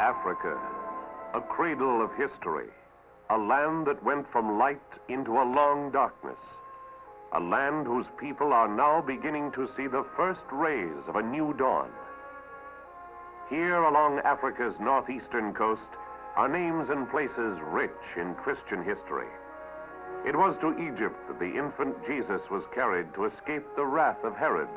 Africa, a cradle of history, a land that went from light into a long darkness, a land whose people are now beginning to see the first rays of a new dawn. Here along Africa's northeastern coast are names and places rich in Christian history. It was to Egypt that the infant Jesus was carried to escape the wrath of Herod.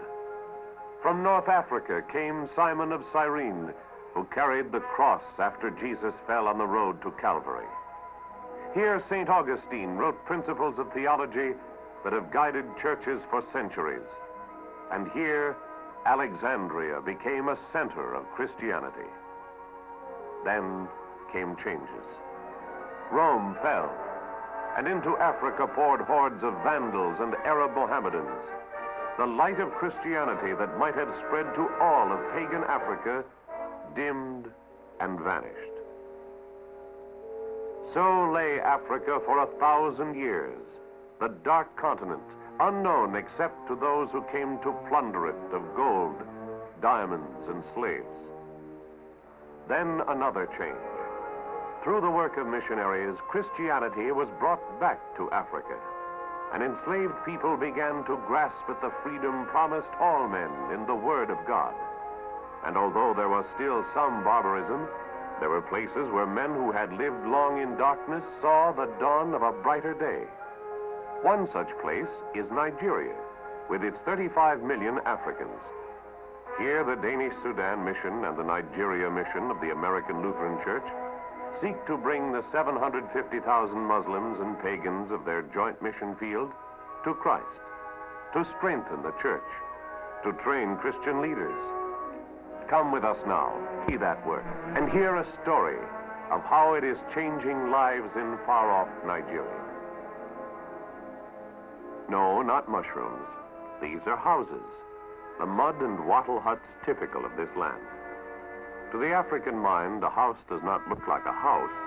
From North Africa came Simon of Cyrene, who carried the cross after Jesus fell on the road to Calvary. Here, St. Augustine wrote principles of theology that have guided churches for centuries. And here, Alexandria became a center of Christianity. Then came changes. Rome fell, and into Africa poured hordes of Vandals and Arab Mohammedans. The light of Christianity that might have spread to all of pagan Africa dimmed and vanished. So lay Africa for 1,000 years, the dark continent, unknown except to those who came to plunder it of gold, diamonds, and slaves. Then another change. Through the work of missionaries, Christianity was brought back to Africa, and enslaved people began to grasp at the freedom promised all men in the Word of God. And although there was still some barbarism, there were places where men who had lived long in darkness saw the dawn of a brighter day. One such place is Nigeria, with its 35 million Africans. Here, the Danish Sudan Mission and the Nigeria Mission of the American Lutheran Church seek to bring the 750,000 Muslims and pagans of their joint mission field to Christ, to strengthen the church, to train Christian leaders. Come with us now, see that work, and hear a story of how it is changing lives in far-off Nigeria. No, not mushrooms. These are houses, the mud and wattle huts typical of this land. To the African mind, a house does not look like a house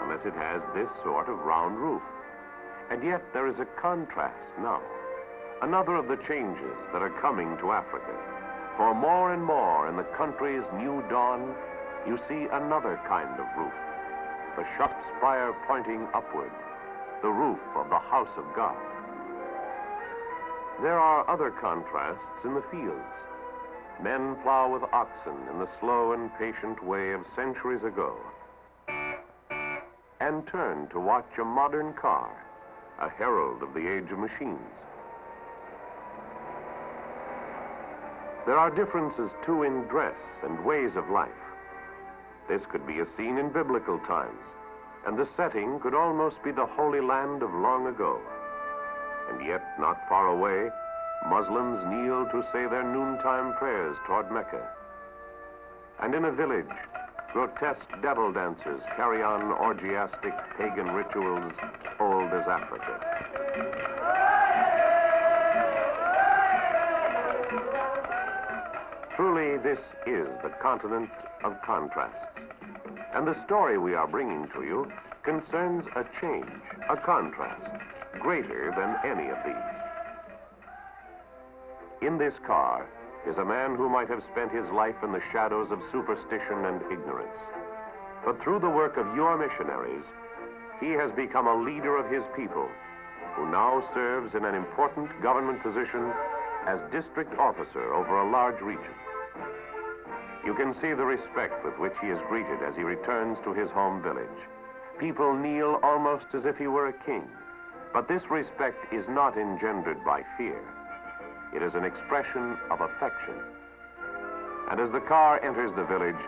unless it has this sort of round roof. And yet there is a contrast now, another of the changes that are coming to Africa. For more and more in the country's new dawn, you see another kind of roof, the sharp spire pointing upward, the roof of the house of God. There are other contrasts in the fields. Men plow with oxen in the slow and patient way of centuries ago, and turn to watch a modern car, a herald of the age of machines. There are differences, too, in dress and ways of life. This could be a scene in biblical times, and the setting could almost be the Holy Land of long ago. And yet, not far away, Muslims kneel to say their noontime prayers toward Mecca. And in a village, grotesque devil dancers carry on orgiastic pagan rituals old as Africa. Truly, this is the continent of contrasts. And the story we are bringing to you concerns a change, a contrast, greater than any of these. In this car is a man who might have spent his life in the shadows of superstition and ignorance. But through the work of your missionaries, he has become a leader of his people, who now serves in an important government position as district officer over a large region. You can see the respect with which he is greeted as he returns to his home village. People kneel almost as if he were a king. But this respect is not engendered by fear. It is an expression of affection. And as the car enters the village,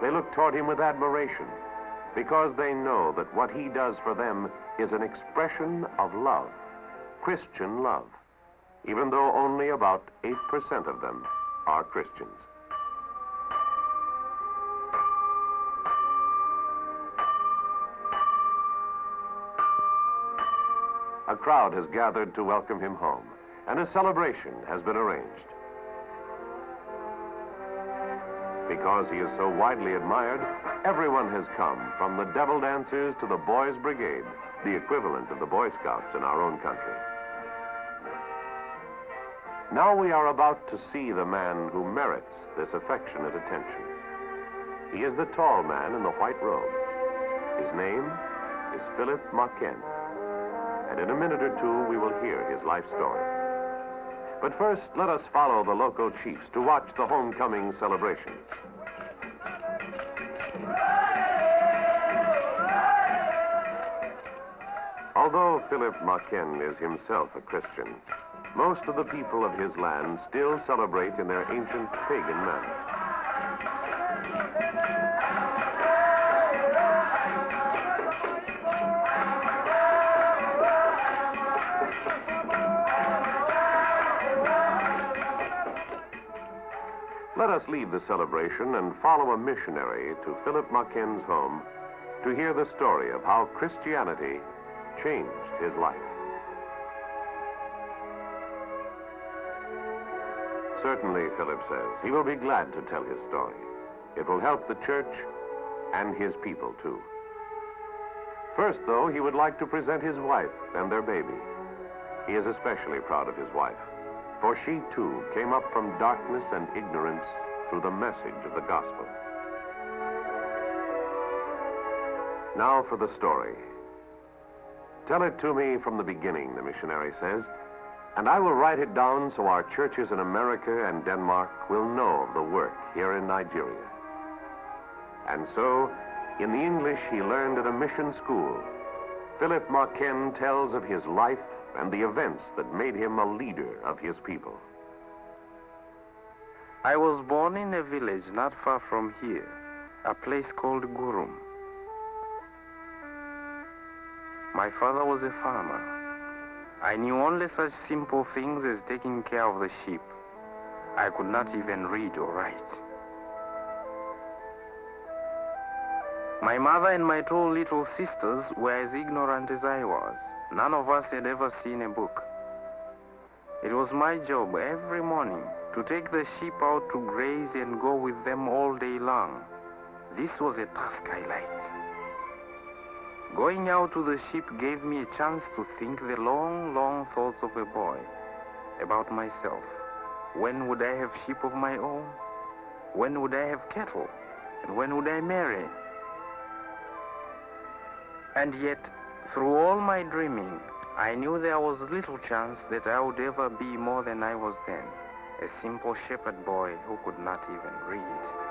they look toward him with admiration, because they know that what he does for them is an expression of love, Christian love, even though only about 8% of them are Christians. A crowd has gathered to welcome him home, and a celebration has been arranged. Because he is so widely admired, everyone has come, from the devil dancers to the Boys' Brigade, the equivalent of the Boy Scouts in our own country. Now we are about to see the man who merits this affectionate attention. He is the tall man in the white robe. His name is Philip Maken. And in a minute or two, we will hear his life story. But first, let us follow the local chiefs to watch the homecoming celebration. Although Philip Maken is himself a Christian, most of the people of his land still celebrate in their ancient pagan manner. Let us leave the celebration and follow a missionary to Philip Maken's home to hear the story of how Christianity changed his life. Certainly, Philip says, he will be glad to tell his story. It will help the church and his people, too. First, though, he would like to present his wife and their baby. He is especially proud of his wife, for she, too, came up from darkness and ignorance through the message of the gospel. Now for the story. Tell it to me from the beginning, the missionary says, and I will write it down so our churches in America and Denmark will know of the work here in Nigeria. And so, in the English he learned at a mission school, Philip Maken tells of his life and the events that made him a leader of his people. I was born in a village not far from here, a place called Gurum. My father was a farmer. I knew only such simple things as taking care of the sheep. I could not even read or write. My mother and my two little sisters were as ignorant as I was. None of us had ever seen a book. It was my job every morning to take the sheep out to graze and go with them all day long. This was a task I liked. Going out to the sheep gave me a chance to think the long, long thoughts of a boy about myself. When would I have sheep of my own? When would I have cattle? And when would I marry? And yet, through all my dreaming, I knew there was little chance that I would ever be more than I was then, a simple shepherd boy who could not even read.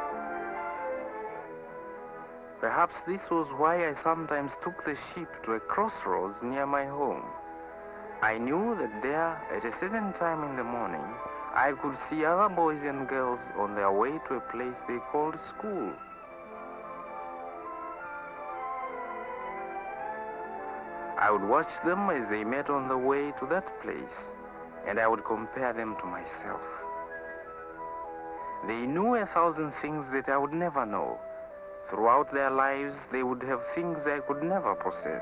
Perhaps this was why I sometimes took the sheep to a crossroads near my home. I knew that there, at a certain time in the morning, I could see other boys and girls on their way to a place they called school. I would watch them as they met on the way to that place, and I would compare them to myself. They knew 1,000 things that I would never know. Throughout their lives, they would have things I could never possess.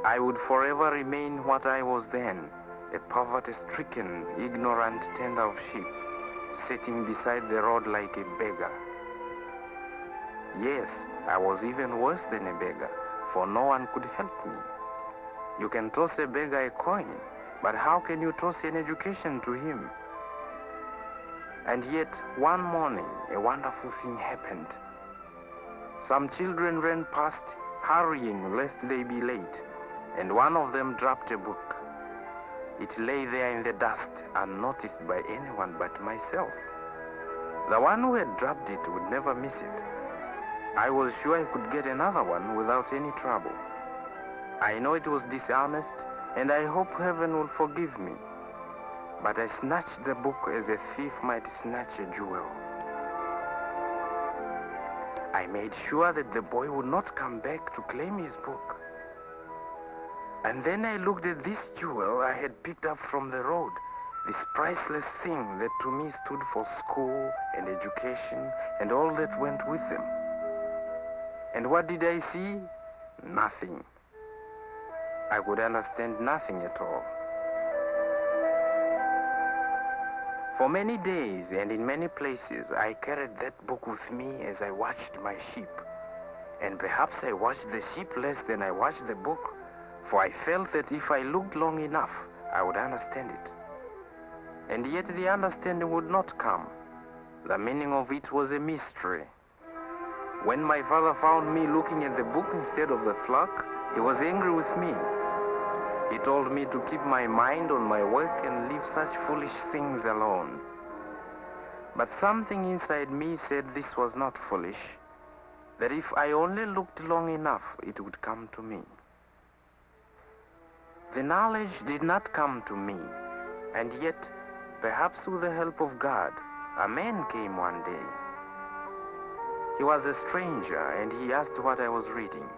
I would forever remain what I was then, a poverty-stricken, ignorant tender of sheep, sitting beside the road like a beggar. Yes, I was even worse than a beggar, for no one could help me. You can toss a beggar a coin, but how can you toss an education to him? And yet, one morning, a wonderful thing happened. Some children ran past, hurrying lest they be late, and one of them dropped a book. It lay there in the dust, unnoticed by anyone but myself. The one who had dropped it would never miss it. I was sure I could get another one without any trouble. I know it was dishonest, and I hope heaven will forgive me. But I snatched the book as a thief might snatch a jewel. I made sure that the boy would not come back to claim his book. And then I looked at this jewel I had picked up from the road, this priceless thing that to me stood for school and education and all that went with them. And what did I see? Nothing. I could understand nothing at all. For many days and in many places, I carried that book with me as I watched my sheep. And perhaps I watched the sheep less than I watched the book, for I felt that if I looked long enough, I would understand it. And yet the understanding would not come. The meaning of it was a mystery, When my father found me looking at the book instead of the flock, he was angry with me. He told me to keep my mind on my work and leave such foolish things alone. But something inside me said this was not foolish, that if I only looked long enough, it would come to me. The knowledge did not come to me, and yet, perhaps with the help of God, a man came one day. He was a stranger, and he asked what I was reading.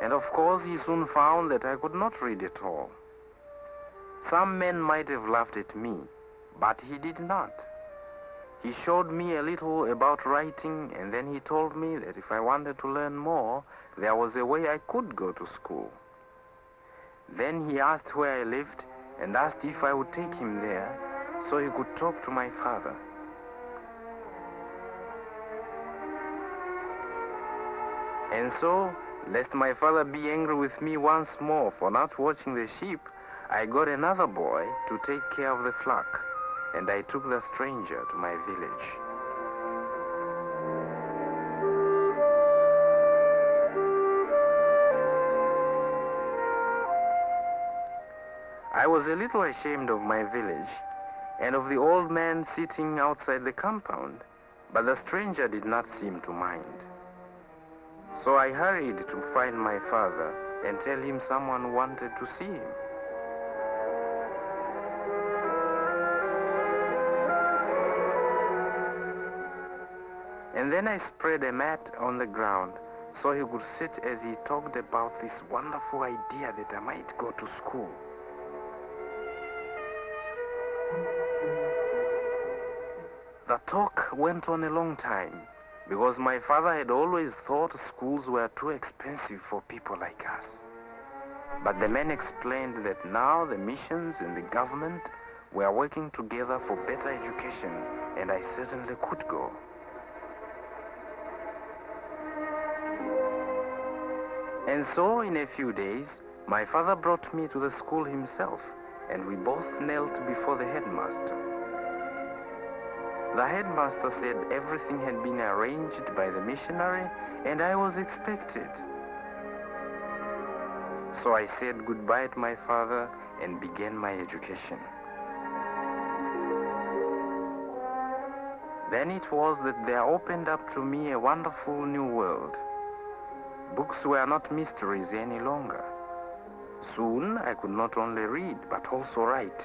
And of course, he soon found that I could not read at all. Some men might have laughed at me, but he did not. He showed me a little about writing, and then he told me that if I wanted to learn more, there was a way I could go to school. Then he asked where I lived, and asked if I would take him there, so he could talk to my father. And so, lest my father be angry with me once more for not watching the sheep, I got another boy to take care of the flock, and I took the stranger to my village. I was a little ashamed of my village and of the old man sitting outside the compound, but the stranger did not seem to mind. So I hurried to find my father and tell him someone wanted to see him. And then I spread a mat on the ground so he could sit as he talked about this wonderful idea that I might go to school. The talk went on a long time, because my father had always thought schools were too expensive for people like us. But the man explained that now the missions and the government were working together for better education, and I certainly could go. And so, in a few days, my father brought me to the school himself, and we both knelt before the headmaster. The headmaster said everything had been arranged by the missionary, and I was expected. So I said goodbye to my father and began my education. Then it was that there opened up to me a wonderful new world. Books were not mysteries any longer. Soon I could not only read, but also write.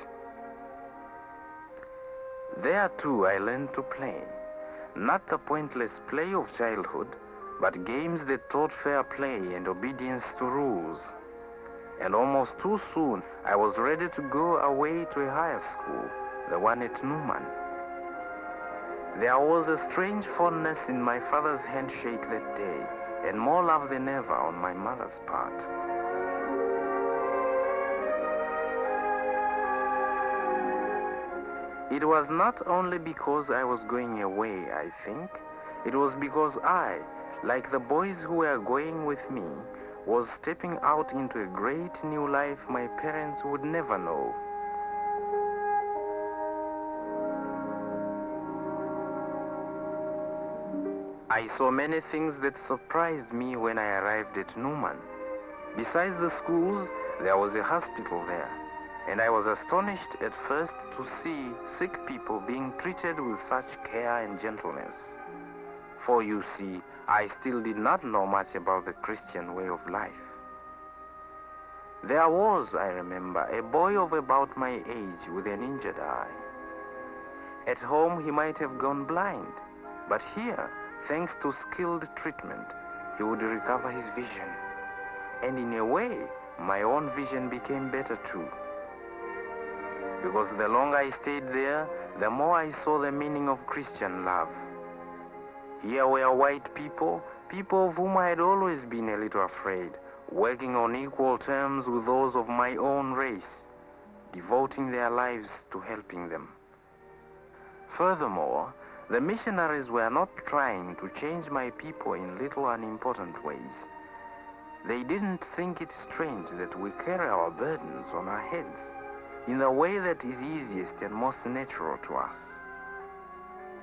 There too I learned to play. Not the pointless play of childhood, but games that taught fair play and obedience to rules. And almost too soon I was ready to go away to a higher school, the one at Newman. There was a strange fondness in my father's handshake that day, and more love than ever on my mother's part. It was not only because I was going away, I think. It was because I, like the boys who were going with me, was stepping out into a great new life my parents would never know. I saw many things that surprised me when I arrived at Newman. Besides the schools, there was a hospital there, and I was astonished at first to see sick people being treated with such care and gentleness. For you see, I still did not know much about the Christian way of life. There was, I remember, a boy of about my age with an injured eye. At home he might have gone blind, but here, thanks to skilled treatment, he would recover his vision. And in a way, my own vision became better too. Because the longer I stayed there, the more I saw the meaning of Christian love. Here were white people, people of whom I had always been a little afraid, working on equal terms with those of my own race, devoting their lives to helping them. Furthermore, the missionaries were not trying to change my people in little unimportant ways. They didn't think it strange that we carry our burdens on our heads in the way that is easiest and most natural to us.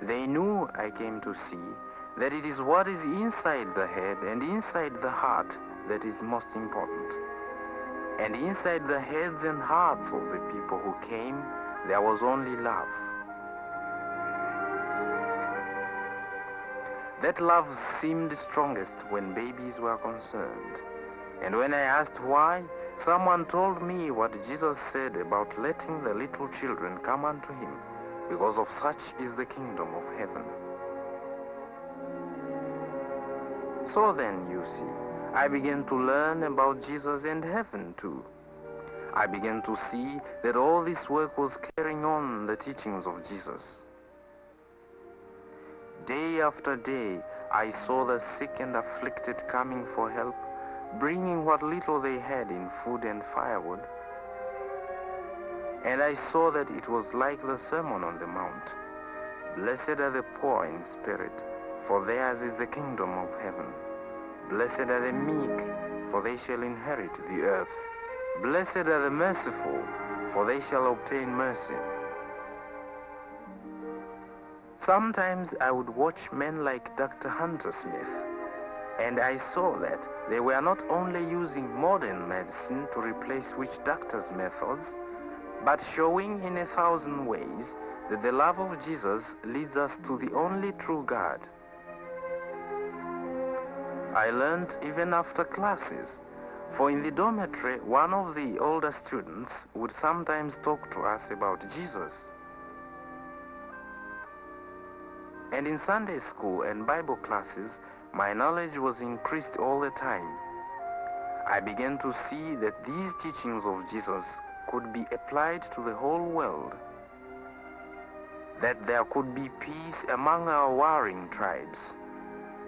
They knew, I came to see, that it is what is inside the head and inside the heart that is most important. And inside the heads and hearts of the people who came, there was only love. That love seemed strongest when babies were concerned. And when I asked why, someone told me what Jesus said about letting the little children come unto him, because of such is the kingdom of heaven. So then, you see, I began to learn about Jesus and heaven too. I began to see that all this work was carrying on the teachings of Jesus. Day after day, I saw the sick and afflicted coming for help, bringing what little they had in food and firewood. And I saw that it was like the Sermon on the Mount. Blessed are the poor in spirit, for theirs is the kingdom of heaven. Blessed are the meek, for they shall inherit the earth. Blessed are the merciful, for they shall obtain mercy. Sometimes I would watch men like Dr. Hunter Smith, and I saw that they were not only using modern medicine to replace witch doctors' methods, but showing in 1,000 ways that the love of Jesus leads us to the only true God. I learned even after classes, for in the dormitory, one of the older students would sometimes talk to us about Jesus. And in Sunday school and Bible classes, my knowledge was increased all the time. I began to see that these teachings of Jesus could be applied to the whole world, that there could be peace among our warring tribes,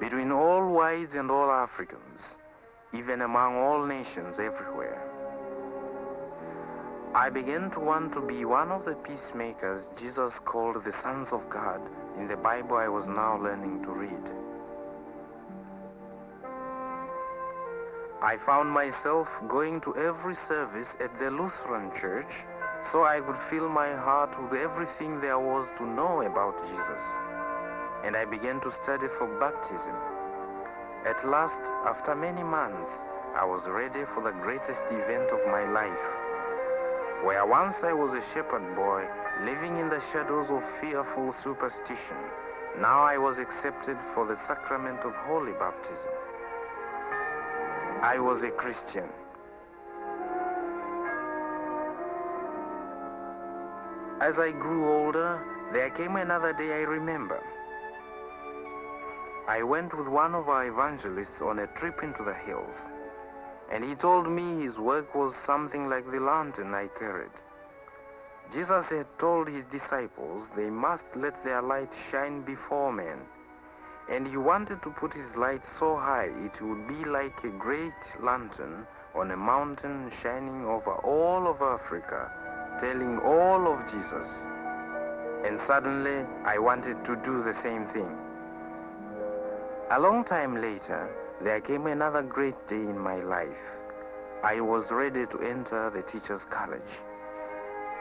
between all whites and all Africans, even among all nations everywhere. I began to want to be one of the peacemakers Jesus called the sons of God in the Bible I was now learning to read. I found myself going to every service at the Lutheran Church so I could fill my heart with everything there was to know about Jesus. And I began to study for baptism. At last, after many months, I was ready for the greatest event of my life. Where once I was a shepherd boy, living in the shadows of fearful superstition, now I was accepted for the sacrament of holy baptism. I was a Christian. As I grew older, there came another day I remember. I went with one of our evangelists on a trip into the hills, and he told me his work was something like the lantern I carried. Jesus had told his disciples they must let their light shine before men, and he wanted to put his light so high it would be like a great lantern on a mountain shining over all of Africa, telling all of Jesus. And suddenly, I wanted to do the same thing. A long time later, there came another great day in my life. I was ready to enter the Teachers' College.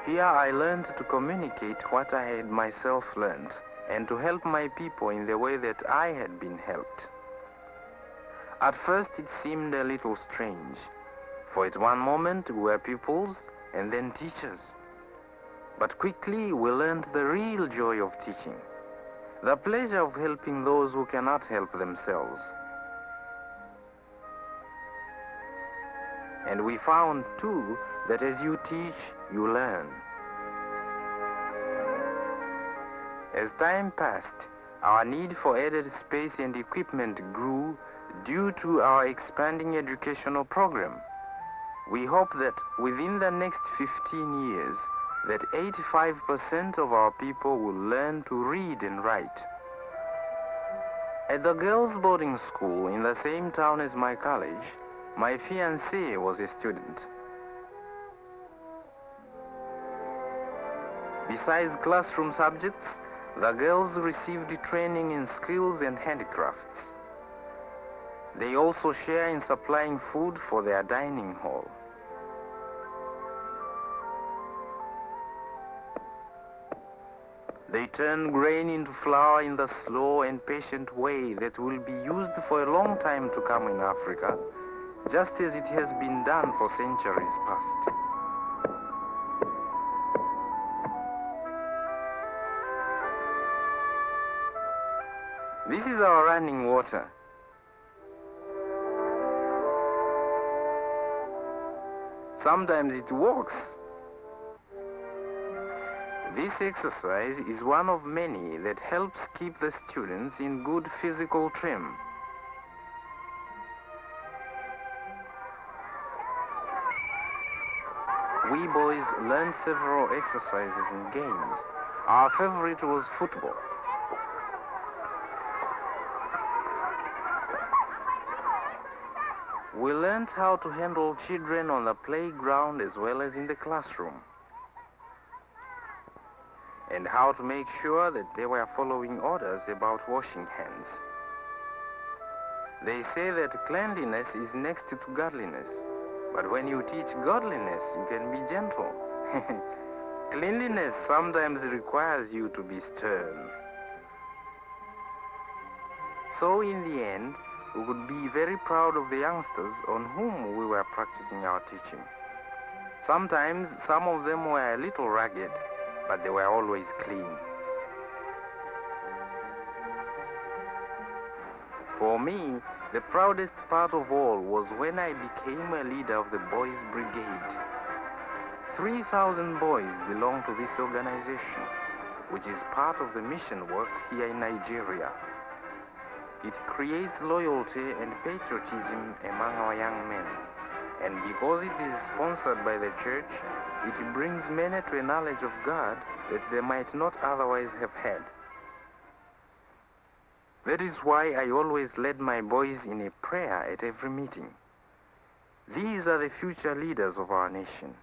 Here I learned to communicate what I had myself learned and to help my people in the way that I had been helped. At first it seemed a little strange, for at one moment we were pupils and then teachers. But quickly we learned the real joy of teaching, the pleasure of helping those who cannot help themselves. And we found, too, that as you teach, you learn. As time passed, our need for added space and equipment grew due to our expanding educational program. We hope that within the next 15 years, that 85% of our people will learn to read and write. At the girls' boarding school in the same town as my college, my fiancée was a student. Besides classroom subjects, the girls received training in skills and handicrafts. They also share in supplying food for their dining hall. They turn grain into flour in the slow and patient way that will be used for a long time to come in Africa, just as it has been done for centuries past. This is our running water. Sometimes it walks. This exercise is one of many that helps keep the students in good physical trim. We boys learned several exercises and games. Our favorite was football. We learned how to handle children on the playground as well as in the classroom, and how to make sure that they were following orders about washing hands. They say that cleanliness is next to godliness, but when you teach godliness, you can be gentle. Cleanliness sometimes requires you to be stern. So in the end, we could be very proud of the youngsters on whom we were practicing our teaching. Sometimes some of them were a little ragged, but they were always clean. For me, the proudest part of all was when I became a leader of the Boys' Brigade. 3,000 boys belong to this organization, which is part of the mission work here in Nigeria. It creates loyalty and patriotism among our young men. And because it is sponsored by the church, it brings many to a knowledge of God that they might not otherwise have had. That is why I always led my boys in a prayer at every meeting. These are the future leaders of our nation.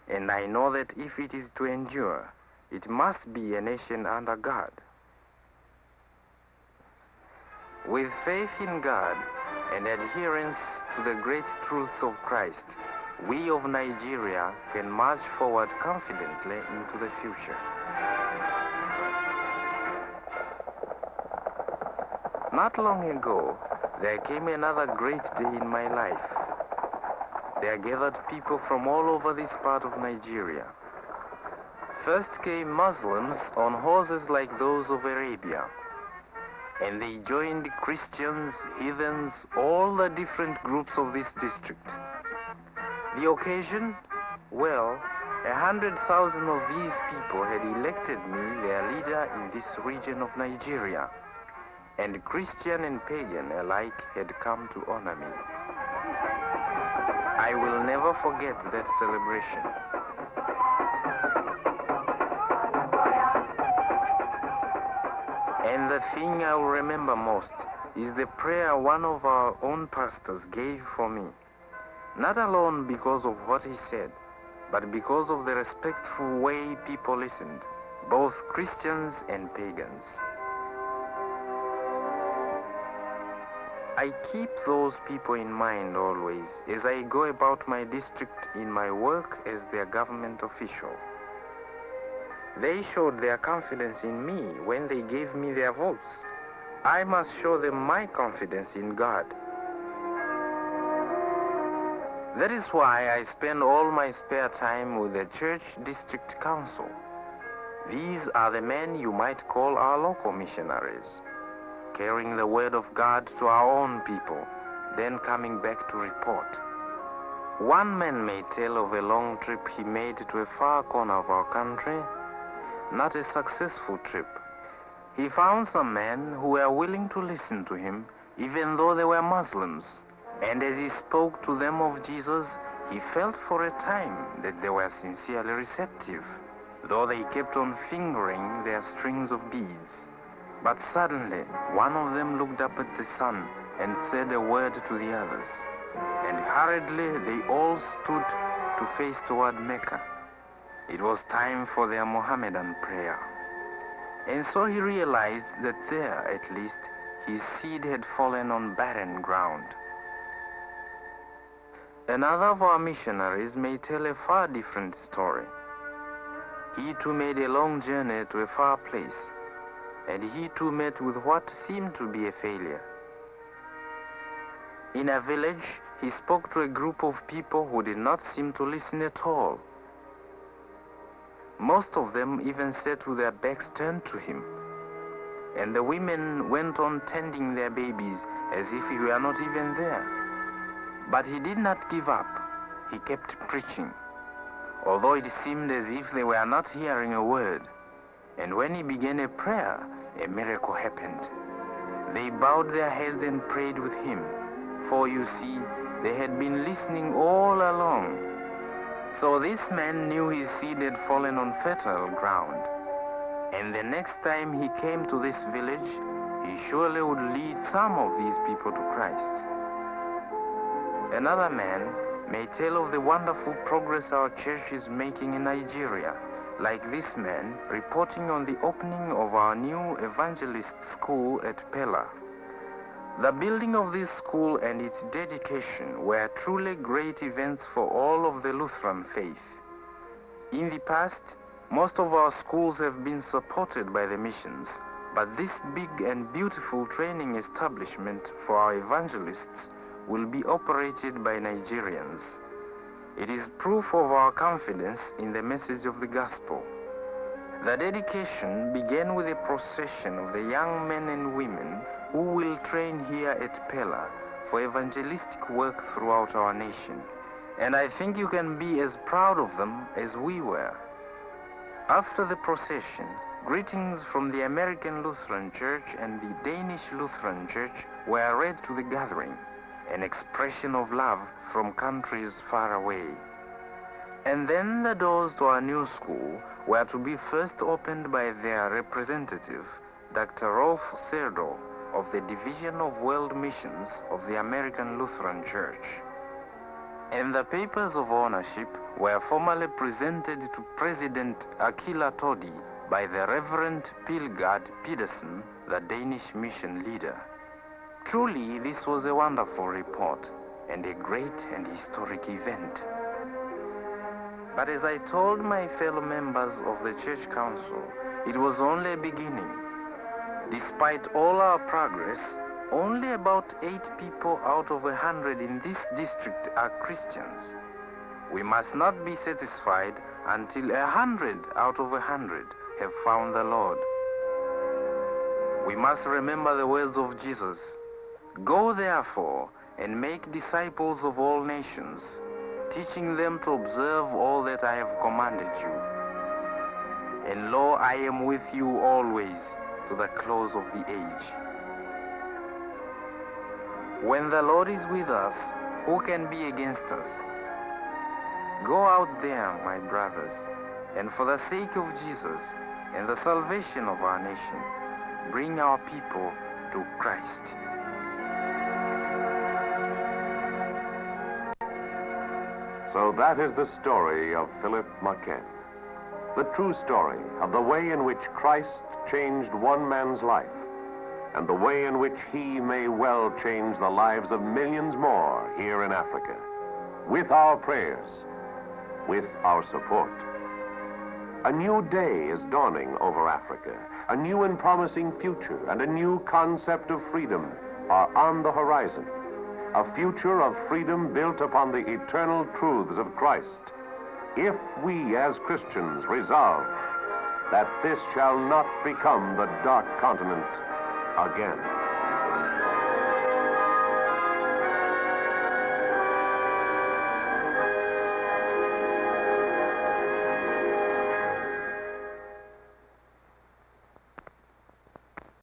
And I know that if it is to endure, it must be a nation under God. With faith in God and adherence to the great truths of Christ, we of Nigeria can march forward confidently into the future. Not long ago, there came another great day in my life. There gathered people from all over this part of Nigeria. First came Muslims on horses like those of Arabia. And they joined Christians, heathens, all the different groups of this district. The occasion? Well, 100,000 of these people had elected me their leader in this region of Nigeria, and Christian and pagan alike had come to honor me. I will never forget that celebration. And the thing I will remember most is the prayer one of our own pastors gave for me. Not alone because of what he said, but because of the respectful way people listened, both Christians and pagans. I keep those people in mind always as I go about my district in my work as their government official. They showed their confidence in me when they gave me their votes. I must show them my confidence in God. That is why I spend all my spare time with the Church District Council. These are the men you might call our local missionaries, carrying the word of God to our own people, then coming back to report. One man may tell of a long trip he made to a far corner of our country. Not a successful trip. He found some men who were willing to listen to him, even though they were Muslims. And as he spoke to them of Jesus, he felt for a time that they were sincerely receptive, though they kept on fingering their strings of beads. But suddenly, one of them looked up at the sun and said a word to the others. And hurriedly, they all stood to face toward Mecca. It was time for their Mohammedan prayer. And so he realized that there, at least, his seed had fallen on barren ground. Another of our missionaries may tell a far different story. he too made a long journey to a far place, and he too met with what seemed to be a failure. In a village, he spoke to a group of people who did not seem to listen at all. Most of them even sat with their backs turned to him, and the women went on tending their babies as if he were not even there. But he did not give up. He kept preaching, although it seemed as if they were not hearing a word. And when he began a prayer, a miracle happened. They bowed their heads and prayed with him, for you see, they had been listening all along. So this man knew his seed had fallen on fertile ground. And the next time he came to this village, he surely would lead some of these people to Christ. Another man may tell of the wonderful progress our church is making in Nigeria, like this man reporting on the opening of our new evangelist school at Pella. The building of this school and its dedication were truly great events for all of the Lutheran faith. In the past, most of our schools have been supported by the missions, but this big and beautiful training establishment for our evangelists will be operated by Nigerians. It is proof of our confidence in the message of the gospel. The dedication began with a procession of the young men and women who will train here at Pella for evangelistic work throughout our nation. And I think you can be as proud of them as we were. After the procession, greetings from the American Lutheran Church and the Danish Lutheran Church were read to the gathering, an expression of love from countries far away. And then the doors to our new school were to be first opened by their representative, Dr. Rolf Serdo, of the Division of World Missions of the American Lutheran Church. And the papers of ownership were formally presented to President Akila Todi by the Reverend Pilgard Pedersen, the Danish mission leader. Truly, this was a wonderful report and a great and historic event. But as I told my fellow members of the Church Council, it was only a beginning. Despite all our progress, only about 8 people out of 100 in this district are Christians. We must not be satisfied until 100 out of 100 have found the Lord. We must remember the words of Jesus. Go therefore and make disciples of all nations, teaching them to observe all that I have commanded you. And lo, I am with you always to the close of the age. When the Lord is with us, who can be against us? Go out there, my brothers, and for the sake of Jesus and the salvation of our nation, bring our people to Christ. So that is the story of Philip Maquet, the true story of the way in which Christ changed one man's life, and the way in which he may well change the lives of millions more here in Africa, with our prayers, with our support. A new day is dawning over Africa. A new and promising future and a new concept of freedom are on the horizon. A future of freedom built upon the eternal truths of Christ, if we as Christians resolve that this shall not become the dark continent again.